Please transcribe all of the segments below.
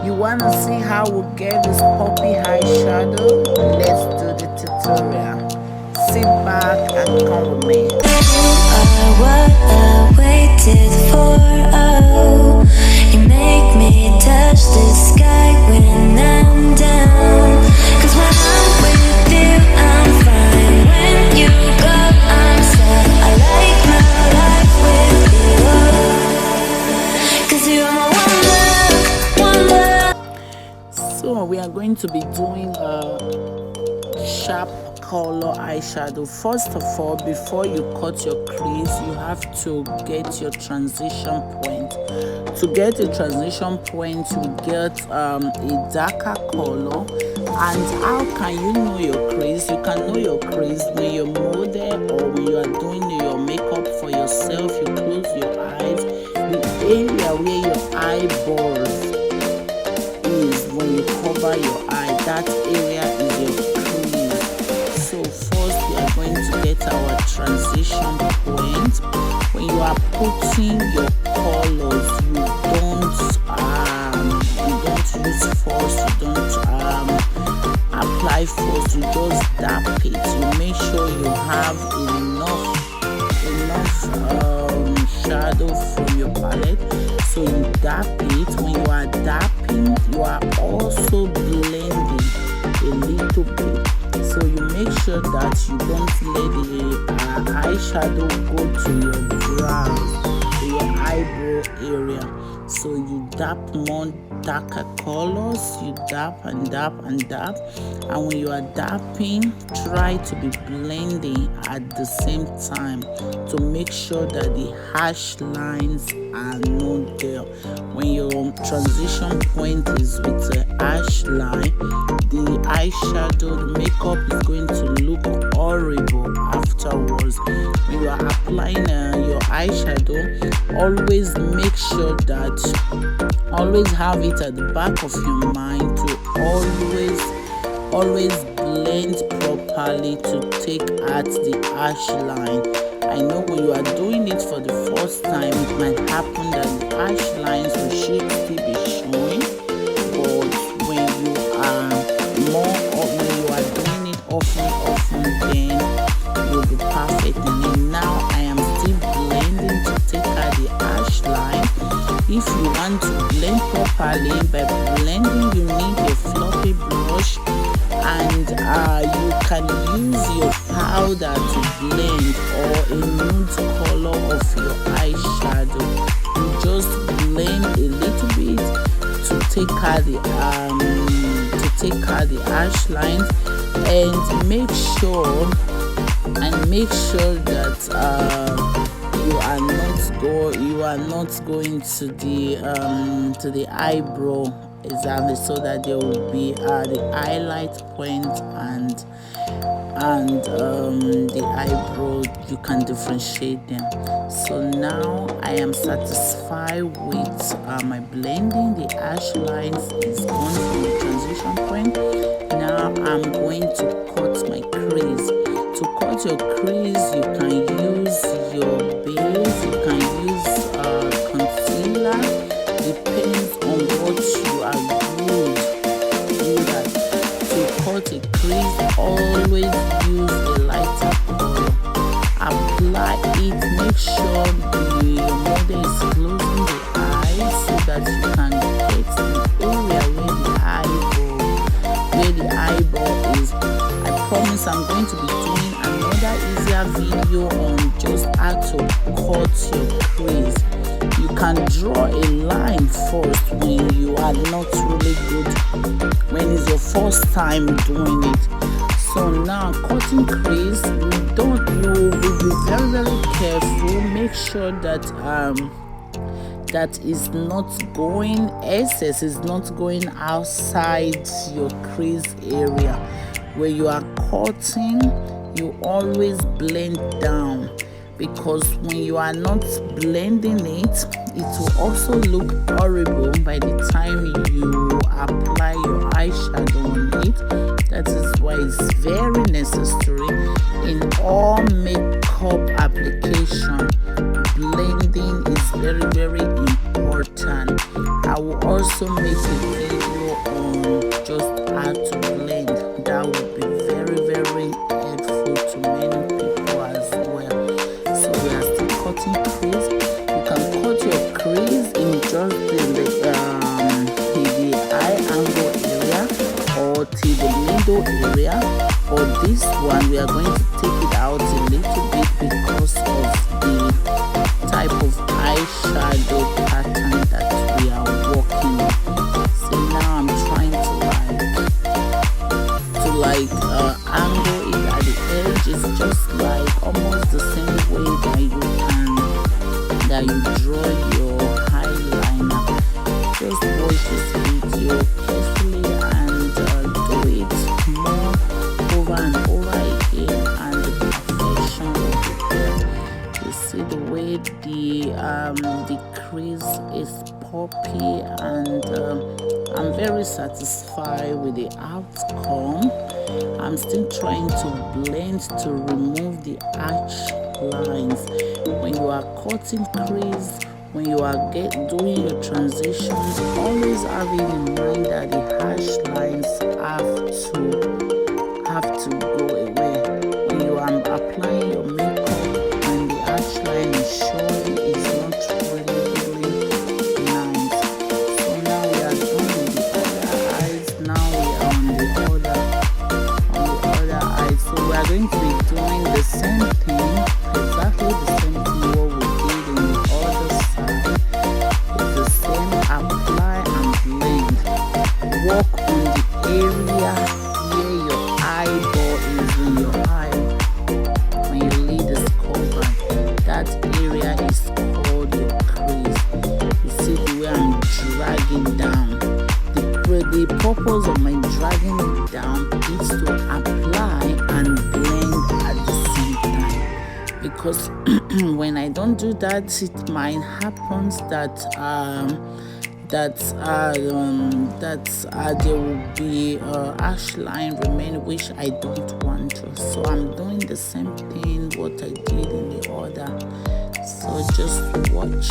You wanna see how we get this poppy eyeshadow? Let's do the tutorial. Sit back and come with me. Are what I waited for. Oh, you make me touch the sky when I'm down. 'Cause when I'm with you, I'm fine. When you go, I'm sad. I like my life with you. 'Cause you're my one love. So we are going to be doing a sharp color eyeshadow. First of all, before you cut your crease, you have to get your transition point. To get a transition point, you get a darker color. And how can you know your crease? You can know your crease when you're model or when you are doing your makeup for yourself. You close your eyes, the area where your eyeballs is, when you cover your eye, that area is your crease. So first we are going to get our transition point. When you are putting your colors, you don't use force, you don't apply force, you just dab it. You make sure you have enough shadow from your palette, so you dab it. When you are dabbing, you are also blending a little bit, so you make sure that you don't let the eyeshadow go to your brows, to your eyebrow area. So you dab more darker colors, you dab and dab and dab, and when you are dabbing, try to be blending at the same time to make sure that the harsh lines are not there. When your transition point is with a harsh line, the eyeshadow, the makeup is going to look horrible afterwards. When you are applying your eyeshadow, always make sure that always have it at the back of your mind to always blend properly to take out the harsh line. I know when you are doing it for the first time, it might happen that the harsh lines will still be showing, but when you are doing it often, then you'll be perfect in it. Now I am still blending to take out the harsh line. If you want to blend properly, by blending you need a floppy brush, and you can use your powder to blend, or a nude color of your eyeshadow. You just blend a little bit to take out the harsh lines, and make sure that you are not going to the eyebrow exactly, so that there will be the highlight point and the eyebrow. You can differentiate them. So now I am satisfied with my blending. The harsh lines is gone from the transition point. Now I'm going to cut my crease. To cut your crease, you can use your base, you can use concealer, depends on what you are good at. To cut a crease, always use a lighter color. Apply it, make sure your model is closing the eyes so that you can get the area where the eyeball is. I promise I'm going to be doing another easier video on just how to cut your crease. You can draw a line first when you are not really good, when it's your first time doing it. So now cutting crease, you will be very, very careful. Make sure that excess is not going outside your crease area. Where you are cutting, you always blend down, because when you are not blending it, it will also look horrible by the time you apply your eyeshadow on it. That is why it's very necessary in all makeup application. Blending is very, very important. I will also make a video on just how to blend. That would be very, very helpful to many people as well. So we are still cutting crease. You can cut your crease in just the eye angle area or till the middle area. For this one, we are going to take it out a little bit because of the type of eyeshadow pattern that we are working with. See, now I'm trying to angle it at the edge. It's just like almost the same way that you draw your eyeliner. Just watch this video carefully and do it more over and over again, and the perfection will be there. You see the way the crease is poppy, and I'm very satisfied with the outcome. I'm still trying to blend to remove the arch lines. When you are cutting crease, when you are doing your transitions, always having in mind that the harsh lines have to go away. When you are applying your makeup, when the arch line is showing, it's not really nice. So now we are doing the other eyes. Now we are on the other eye. So we are going to be doing the same thing, exactly the same thing what we did in the other side. It's the same, apply and blend. Work on the area where your eyeball is in your eye. When you leave this cover, that area is called your crease. You see the way I'm dragging down. The purpose of my dragging it down is to apply and blend at the same time. Because when I don't do that, it might happen that there will be harsh line remain, which I don't want to. So I'm doing the same thing what I did in the other. So just watch.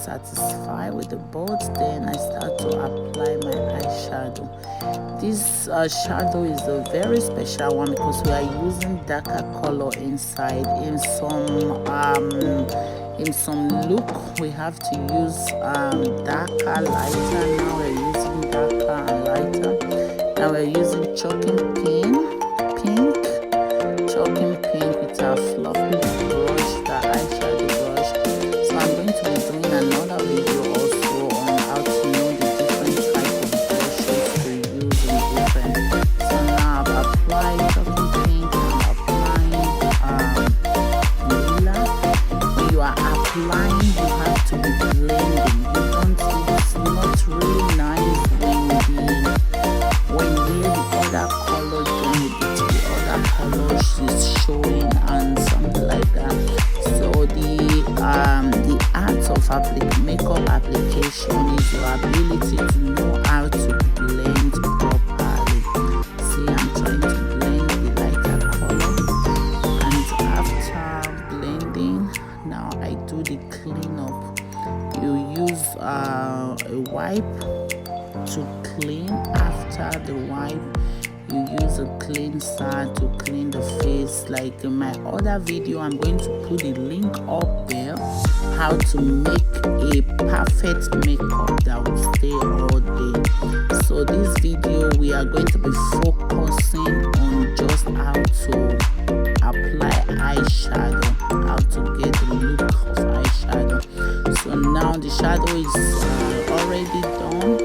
Satisfied with the both, then I start to apply my eyeshadow. This shadow is a very special one because we are using darker color inside. In some look we have to use darker, lighter. Now we're using darker and lighter. Now we're using chalking pink with our fluffy brush, the eyeshadow brush. So I'm going to be doing another video also on how to know the different type of brushes to use in different. So now I've applied chalking pink, I'm applying lila. When you are applying, you have to be blending. It's not really nice when the other color join with the other wipe, you use a cleanser to clean the face. Like in my other video, I'm going to put the link up there, how to make a perfect makeup that will stay all day. So this video, we are going to be focusing on just how to apply eyeshadow, how to get the look of eyeshadow. So now the shadow is already done.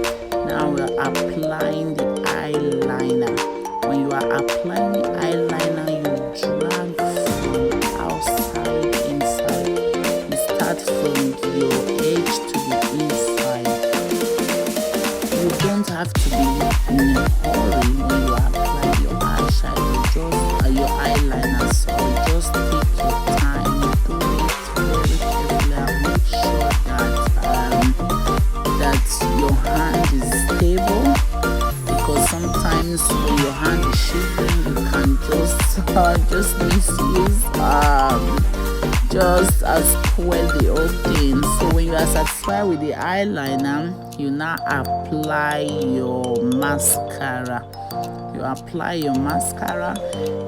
Now we're applying the eyeliner. When you are applying the eyeliner, you drag from outside inside. You start from your edge to the inside. You don't have to be in a hurry when you are applying your eyeshadow, just your eyeliner. So just take your time, do it very carefully, and make sure that your hand is stable. Because sometimes when your hand is shaking, you can just misuse, just spoil the whole thing. So when you are satisfied with the eyeliner, you now apply your mascara. You apply your mascara.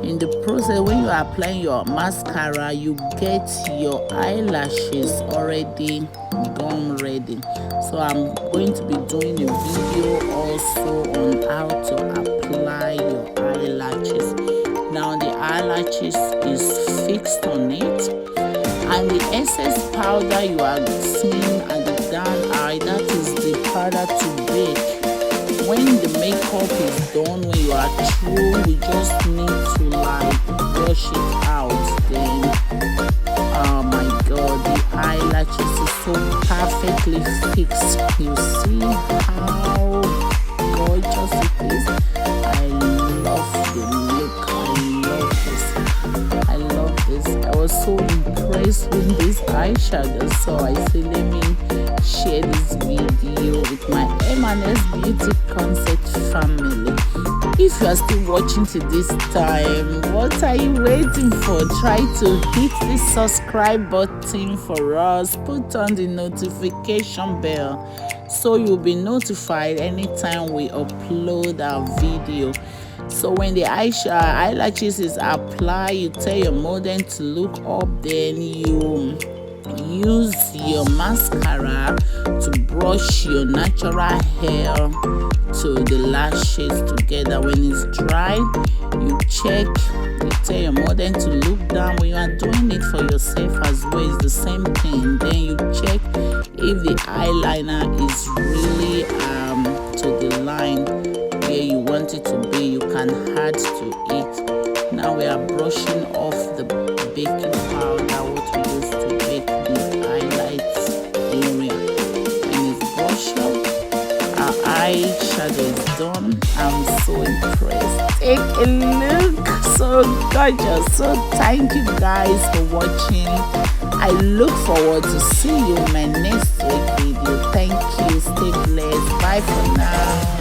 In the process, when you are applying your mascara, you get your eyelashes already done ready. So I'm going to be doing a video also on how to apply your eyelashes. Now the eyelashes is fixed on it, and the excess powder you are seeing at the down eye, that is the powder to bake. When the makeup is done, when you are through, you just need to like brush it out. Then oh my god, the eyelashes is so perfectly fixed. You see how gorgeous it is. I love the look. I love this. I was so impressed with this eyeshadow, so I said let me share this video with my M&S Beauty Concept family. If you are still watching to this time, what are you waiting for? Try to hit the subscribe button for us. Put on the notification bell so you'll be notified anytime we upload our video. So when the eyelashes is applied, you tell your model to look up, then you use your mascara to brush your natural hair to the lashes together. When it's dry, you check, you tell your model to look down. When you are doing it for yourself as well, it's the same thing. Then you check if the eyeliner is really to the line where you want it to be. You can add to it. Now we are brushing off the baking powder, what we use to bake the highlights area. When it's brushed up, our eyeshadow is done. I'm so impressed. Take a look, so gorgeous. So thank you guys for watching. I look forward to see you in my next week video. Thank you. Stay blessed. Bye for now.